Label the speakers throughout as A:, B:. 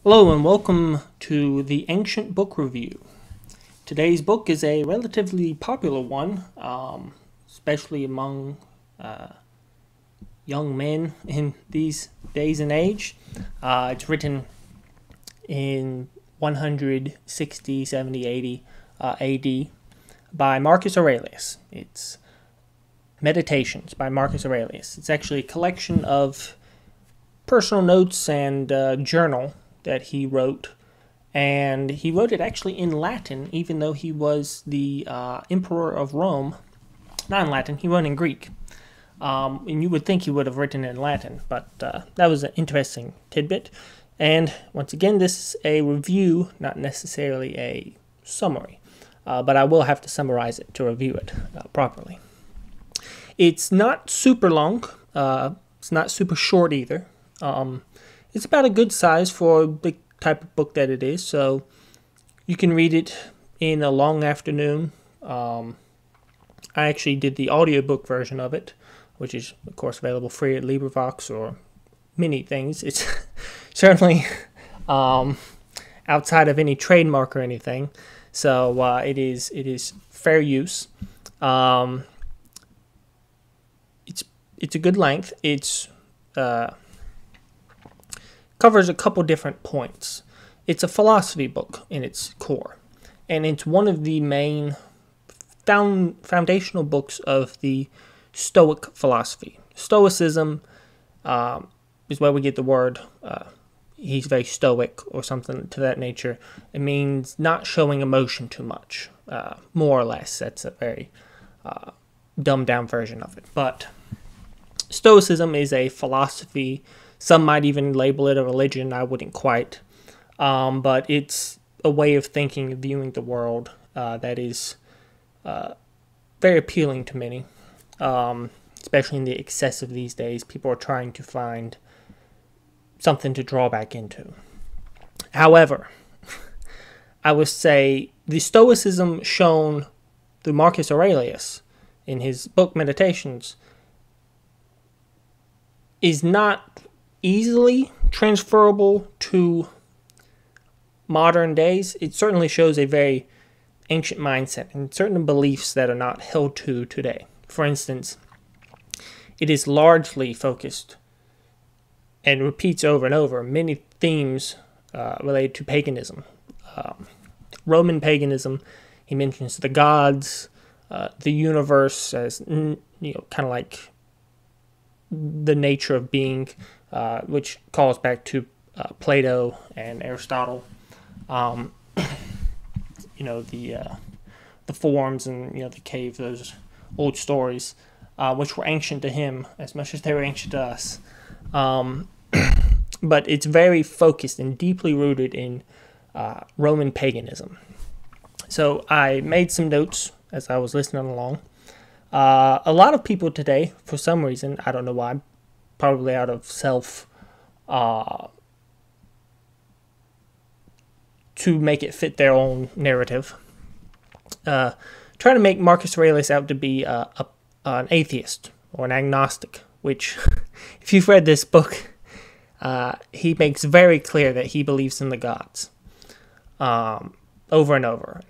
A: Hello and welcome to the Ancient Book Review. Today's book is a relatively popular one, especially among young men in these days and age. It's written in 160, 70, 80 AD by Marcus Aurelius. It's Meditations by Marcus Aurelius. It's actually a collection of personal notes and journal that he wrote, and he wrote it actually in Latin, even though he was the emperor of Rome. Not in Latin, he wrote in Greek. And you would think he would have written in Latin, but that was an interesting tidbit. And once again, this is a review, not necessarily a summary, but I will have to summarize it to review it properly. It's not super long. It's not super short either. It's about a good size for the type of book that it is, so you can read it in a long afternoon. I actually did the audiobook version of it, which is, of course, available free at LibriVox or many things. It's certainly outside of any trademark or anything, so it is fair use. It's a good length. It's covers a couple different points. It's a philosophy book in its core, and it's one of the main foundational books of the Stoic philosophy. Stoicism is where we get the word he's very stoic or something to that nature. It means not showing emotion too much, more or less. That's a very dumbed down version of it. But Stoicism is a philosophy. Some might even label it a religion. I wouldn't quite. But it's a way of thinking, of viewing the world that is very appealing to many, especially in the excess of these days. People are trying to find something to draw back into. However, I would say the Stoicism shown through Marcus Aurelius in his book Meditations is not easily transferable to modern days. It certainly shows a very ancient mindset and certain beliefs that are not held to today. For instance, it is largely focused and repeats over and over many themes related to paganism. Roman paganism, he mentions the gods, the universe as, kind of like the nature of being, which calls back to Plato and Aristotle. The forms and the cave, those old stories, which were ancient to him as much as they were ancient to us. But it's very focused and deeply rooted in Roman paganism. So I made some notes as I was listening along. A lot of people today, for some reason, I don't know why, probably out of self, to make it fit their own narrative, try to make Marcus Aurelius out to be an atheist or an agnostic, which, if you've read this book, he makes very clear that he believes in the gods, over and over,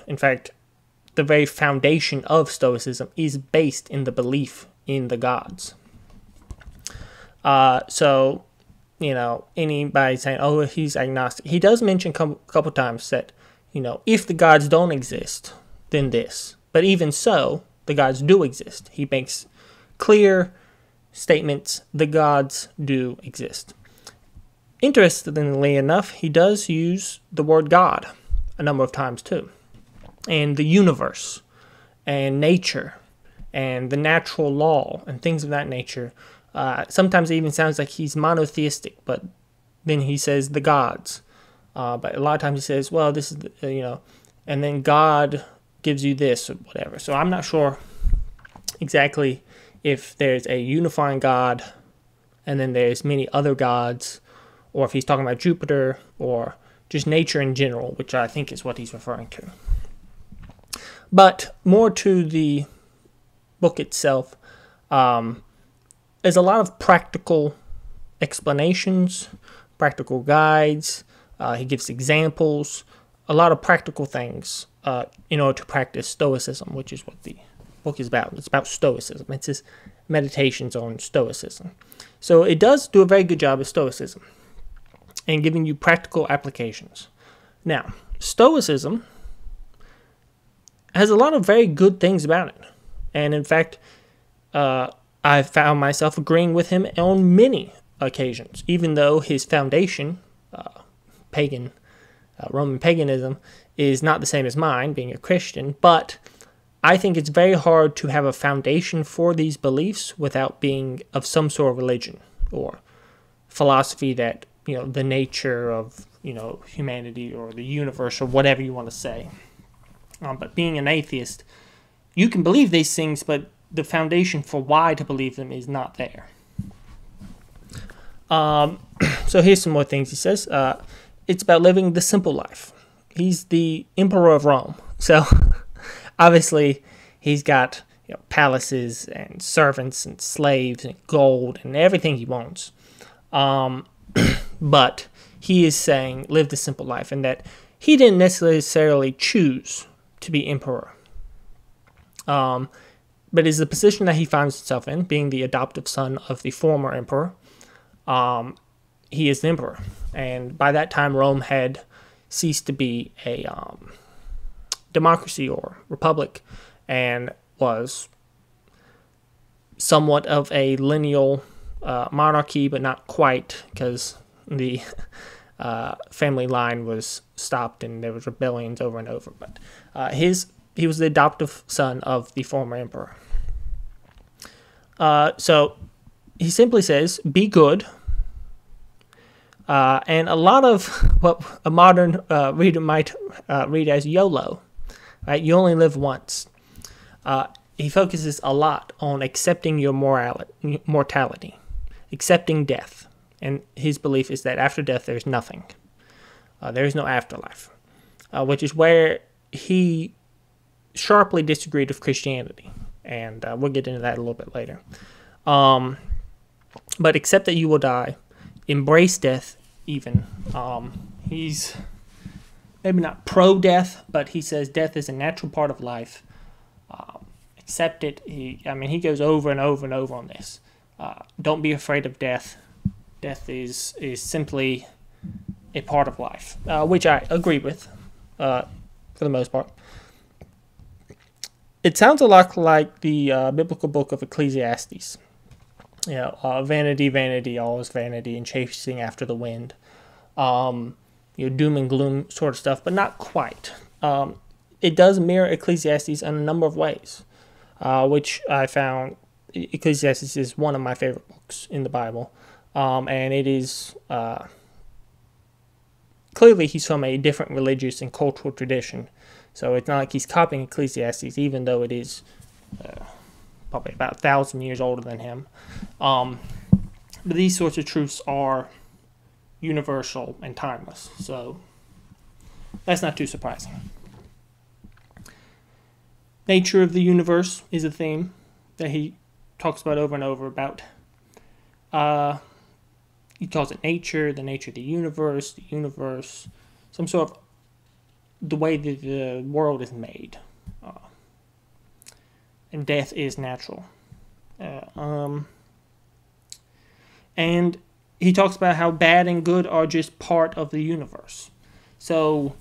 A: in fact, the very foundation of Stoicism is based in the belief in the gods. So, anybody saying, oh, he's agnostic, he does mention a couple times that, if the gods don't exist, then this. But even so, the gods do exist. He makes clear statements, the gods do exist. Interestingly enough, he does use the word God a number of times too. And the universe, and nature, and the natural law, and things of that nature. Sometimes it even sounds like he's monotheistic, but then he says the gods. But a lot of times he says, well, this is, and then God gives you this, or whatever. So I'm not sure exactly if there's a unifying God, and then there's many other gods, or if he's talking about Jupiter, or just nature in general, which I think is what he's referring to. But more to the book itself, there's a lot of practical explanations, practical guides, He gives examples, a lot of practical things in order to practice Stoicism, which is what the book is about. It's about Stoicism. It's his meditations on Stoicism. So it does do a very good job of Stoicism and giving you practical applications. Now, Stoicism has a lot of very good things about it. And in fact, I found myself agreeing with him on many occasions, even though his foundation, Roman paganism, is not the same as mine, being a Christian, but I think it's very hard to have a foundation for these beliefs without being of some sort of religion or philosophy that, the nature of, humanity or the universe or whatever you want to say. But being an atheist, you can believe these things, but the foundation for why to believe them is not there. So here's some more things he says. It's about living the simple life. He's the emperor of Rome. So obviously he's got palaces and servants and slaves and gold and everything he wants. But he is saying live the simple life, and that he didn't necessarily choose to be emperor. But is the position that he finds himself in, being the adoptive son of the former emperor. He is the emperor. And by that time, Rome had ceased to be a democracy or republic and was somewhat of a lineal monarchy, but not quite, because the family line was stopped and there was rebellions over and over. But he was the adoptive son of the former emperor. So he simply says, be good. And a lot of what a modern reader might read as YOLO, right? You only live once. He focuses a lot on accepting your mortality, accepting death. And his belief is that after death, there's nothing. There is no afterlife, which is where he sharply disagreed with Christianity. And we'll get into that a little bit later. But accept that you will die. Embrace death even. He's maybe not pro-death, but he says death is a natural part of life. Accept it. He goes over and over and over on this. Don't be afraid of death. Death is simply a part of life, which I agree with for the most part. It sounds a lot like the biblical book of Ecclesiastes. Vanity, vanity, all is vanity, and chasing after the wind. Doom and gloom sort of stuff, but not quite. It does mirror Ecclesiastes in a number of ways, which I found Ecclesiastes is one of my favorite books in the Bible. And it is clearly he's from a different religious and cultural tradition. So it's not like he's copying Ecclesiastes, even though it is probably about 1,000 years older than him. But these sorts of truths are universal and timeless. So that's not too surprising. Nature of the universe is a theme that he talks about over and over about. He calls it nature, the nature of the universe, some sort of the way that the world is made. And death is natural. And he talks about how bad and good are just part of the universe. So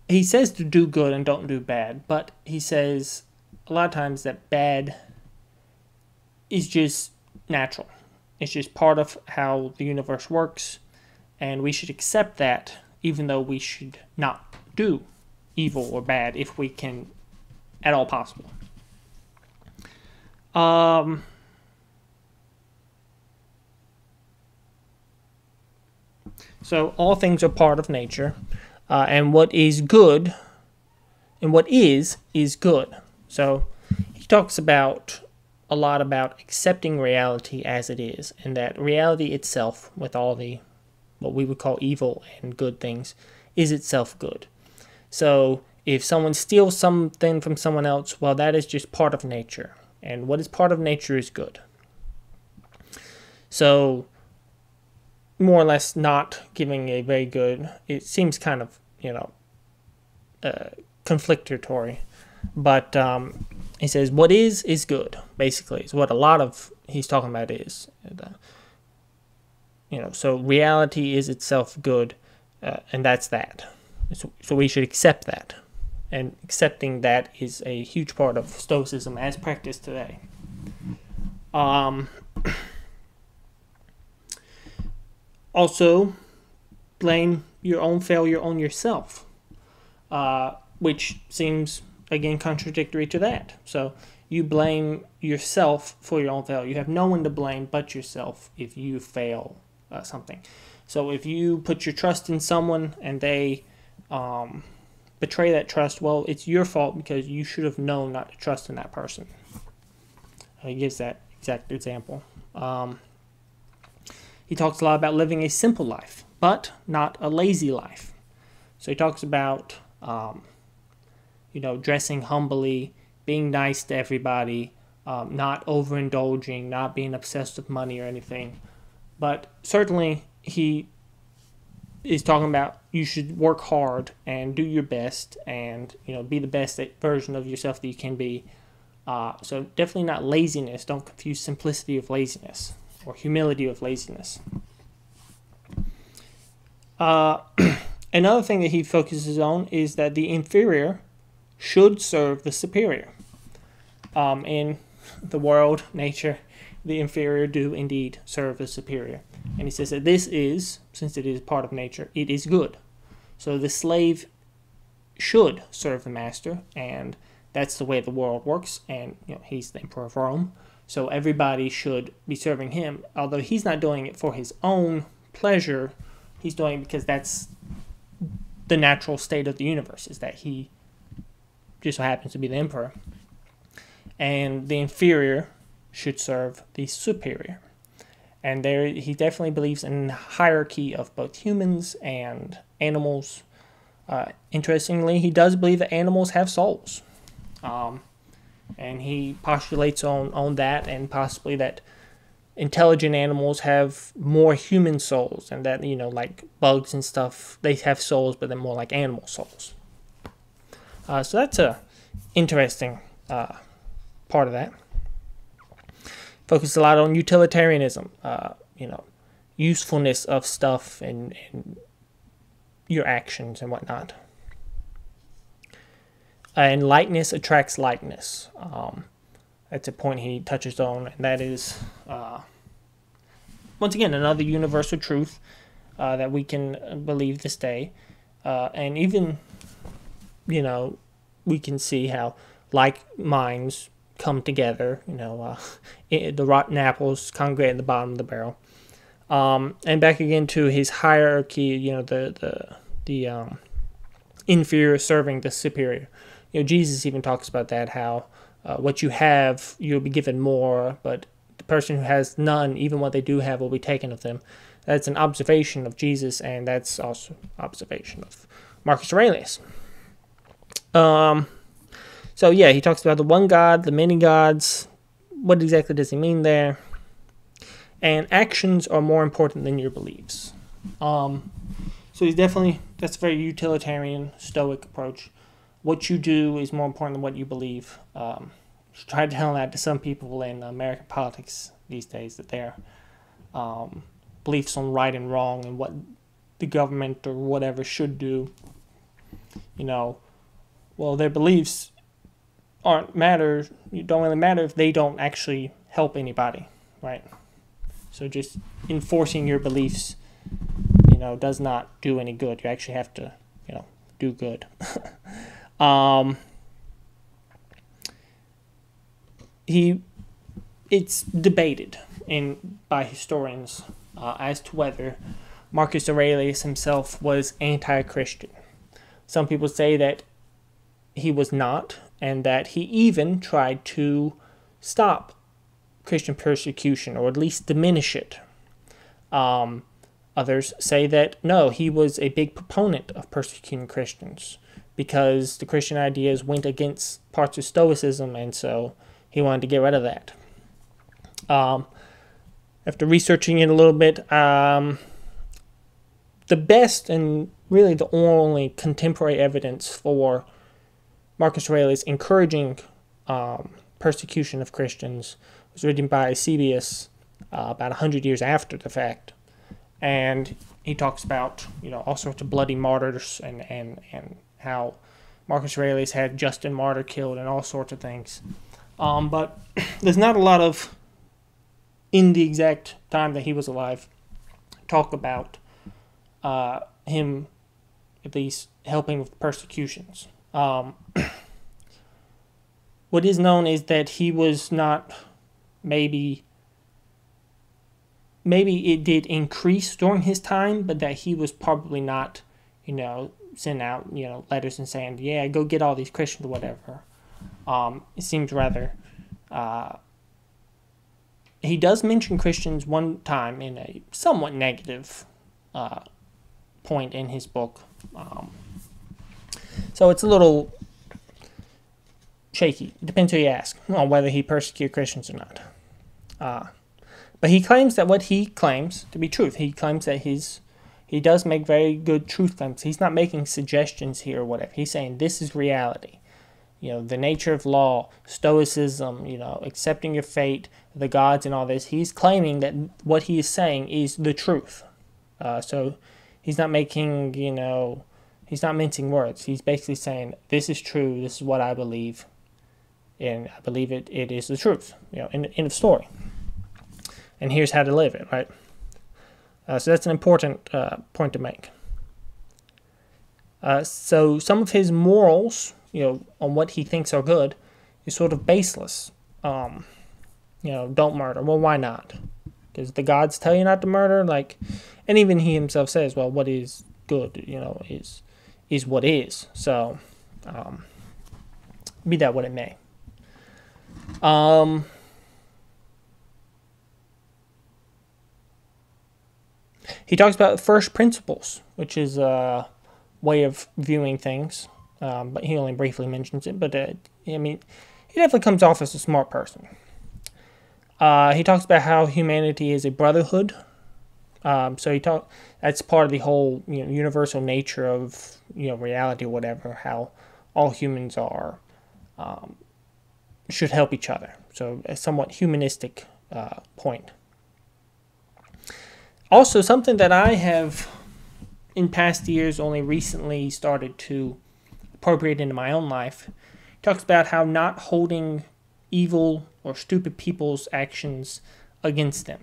A: he says to do good and don't do bad, but he says a lot of times that bad is just natural. It's just part of how the universe works, and we should accept that, even though we should not do evil or bad if we can at all possible. So all things are part of nature, and what is good, and what is good. So he talks a lot about accepting reality as it is, and that reality itself, with all the what we would call evil and good things, is itself good. So if someone steals something from someone else, well, that is just part of nature, and what is part of nature is good. So more or less not giving a very good, it seems kind of, conflictory. But he says, what is good, basically, is what a lot of he's talking about is. So reality is itself good, and that's that. So we should accept that. And accepting that is a huge part of Stoicism as practiced today. Also, blame your own failure on yourself, which seems, again, contradictory to that. So you blame yourself for your own failure. You have no one to blame but yourself if you fail something. So if you put your trust in someone and they betray that trust, well, it's your fault because you should have known not to trust in that person. He gives that exact example. He talks a lot about living a simple life, but not a lazy life. So he talks about, dressing humbly, being nice to everybody, not overindulging, not being obsessed with money or anything. But certainly he is talking about you should work hard and do your best and, be the best version of yourself that you can be. So definitely not laziness. Don't confuse simplicity with laziness or humility with laziness. Another thing that he focuses on is that the inferior should serve the superior. In the world, nature, the inferior do indeed serve the superior. And he says that this is, since it is part of nature, it is good. So the slave should serve the master, and that's the way the world works, and he's the emperor of Rome. So everybody should be serving him, although he's not doing it for his own pleasure. He's doing it because that's the natural state of the universe, is that he just so happens to be the emperor. And the inferior should serve the superior. And there, he definitely believes in a hierarchy of both humans and animals. Interestingly, he does believe that animals have souls. And he postulates on that, and possibly that intelligent animals have more human souls, and that, like bugs and stuff, they have souls, but they're more like animal souls. So that's a interesting part of that. Focus a lot on utilitarianism, usefulness of stuff and your actions and whatnot. And lightness attracts lightness. That's a point he touches on, and that is, once again, another universal truth that we can believe this day. And even, we can see how like minds come together. The rotten apples congregate at the bottom of the barrel. And back again to his hierarchy, the inferior serving the superior. Jesus even talks about that, how what you have, you'll be given more, but the person who has none, even what they do have, will be taken of them. That's an observation of Jesus, and that's also observation of Marcus Aurelius. So yeah, he talks about the one God, the many gods. What exactly does he mean there? And actions are more important than your beliefs. So he's definitely, that's a very utilitarian, Stoic approach. What you do is more important than what you believe. Try to tell that to some people in American politics these days, that their beliefs on right and wrong and what the government or whatever should do, well, their beliefs don't really matter if they don't actually help anybody, right? So just enforcing your beliefs, does not do any good. You actually have to, do good. It's debated by historians as to whether Marcus Aurelius himself was anti-Christian. Some people say that he was not, and that he even tried to stop Christian persecution, or at least diminish it. Others say that no, he was a big proponent of persecuting Christians, because the Christian ideas went against parts of Stoicism, and so he wanted to get rid of that. After researching it a little bit, the best and really the only contemporary evidence for Marcus Aurelius encouraging persecution of Christians was written by Eusebius about 100 years after the fact. And he talks about, all sorts of bloody martyrs and how Marcus Aurelius had Justin Martyr killed and all sorts of things. But there's not a lot of, in the exact time that he was alive, talk about him at least helping with persecutions. What is known is that he was not, maybe it did increase during his time, but that he was probably not, sending out, letters and saying, yeah, go get all these Christians or whatever. It seems rather, he does mention Christians one time in a somewhat negative point in his book. So it's a little shaky. It depends who you ask on whether he persecuted Christians or not. But he claims that what he claims to be truth. He claims that he does make very good truth claims. He's not making suggestions here or whatever. He's saying this is reality. The nature of law, Stoicism, accepting your fate, the gods and all this. He's claiming that what he is saying is the truth. So he's not making, he's not mincing words. He's basically saying, this is true, this is what I believe, and I believe it is the truth. End of story. And here's how to live it, right? So that's an important point to make. So some of his morals, on what he thinks are good, is sort of baseless. Don't murder. Well, why not? Because the gods tell you not to murder, and even he himself says, well, what is good, is what is. So, be that what it may. He talks about first principles, which is a way of viewing things, but he only briefly mentions it. But he definitely comes off as a smart person. He talks about how humanity is a brotherhood. So that's part of the whole universal nature of reality or whatever. How all humans are should help each other. So a somewhat humanistic point. Also, something that I have, in past years, only recently started to appropriate into my own life, talks about how not holding evil or stupid people's actions against them.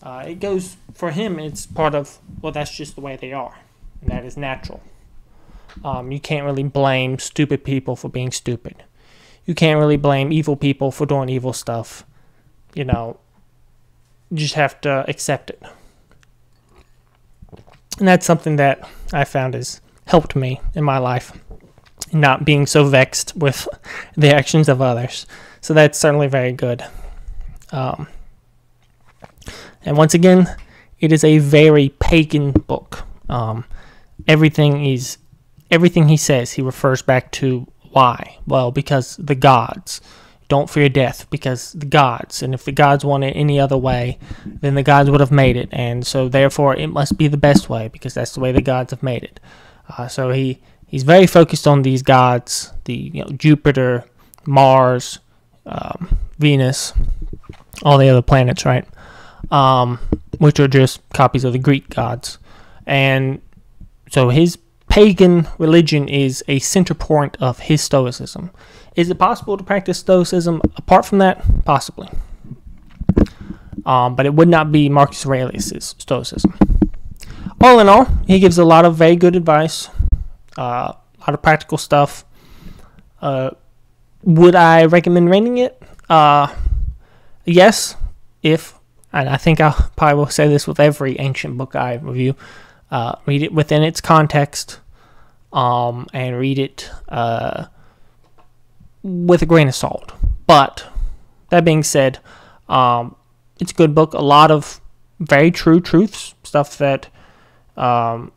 A: It goes, for him, it's part of, well, that's just the way they are, and that is natural. You can't really blame stupid people for being stupid. You can't really blame evil people for doing evil stuff. You just have to accept it. And that's something that I found has helped me in my life, not being so vexed with the actions of others. So that's certainly very good. And once again, it is a very pagan book. Everything he says, he refers back to why? Well, because the gods. Don't fear death, because the gods. And if the gods wanted it any other way, then the gods would have made it. And so therefore it must be the best way, because that's the way the gods have made it. So he's very focused on these gods, the Jupiter, Mars, Venus, all the other planets, right? Which are just copies of the Greek gods. And so his pagan religion is a center point of his Stoicism. Is it possible to practice Stoicism apart from that? Possibly. But it would not be Marcus Aurelius' Stoicism. All in all, he gives a lot of very good advice, a lot of practical stuff. Would I recommend reading it? Yes, and I think I probably will say this with every ancient book I review, read it within its context, and read it with a grain of salt. But that being said, it's a good book. A lot of very true truths, stuff that I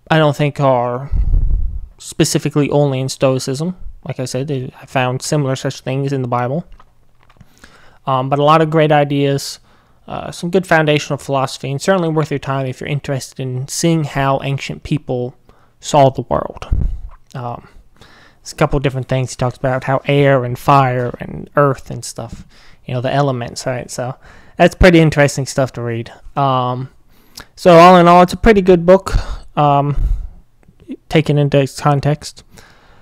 A: don't think are specifically only in Stoicism. Like I said, I found similar such things in the Bible. But a lot of great ideas, some good foundational philosophy, and certainly worth your time if you're interested in seeing how ancient people saw the world. There's a couple of different things he talks about, how air and fire and earth and stuff, the elements, right? So that's pretty interesting stuff to read. So all in all, it's a pretty good book, taken into its context.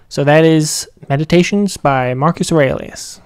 A: So that is Meditations by Marcus Aurelius.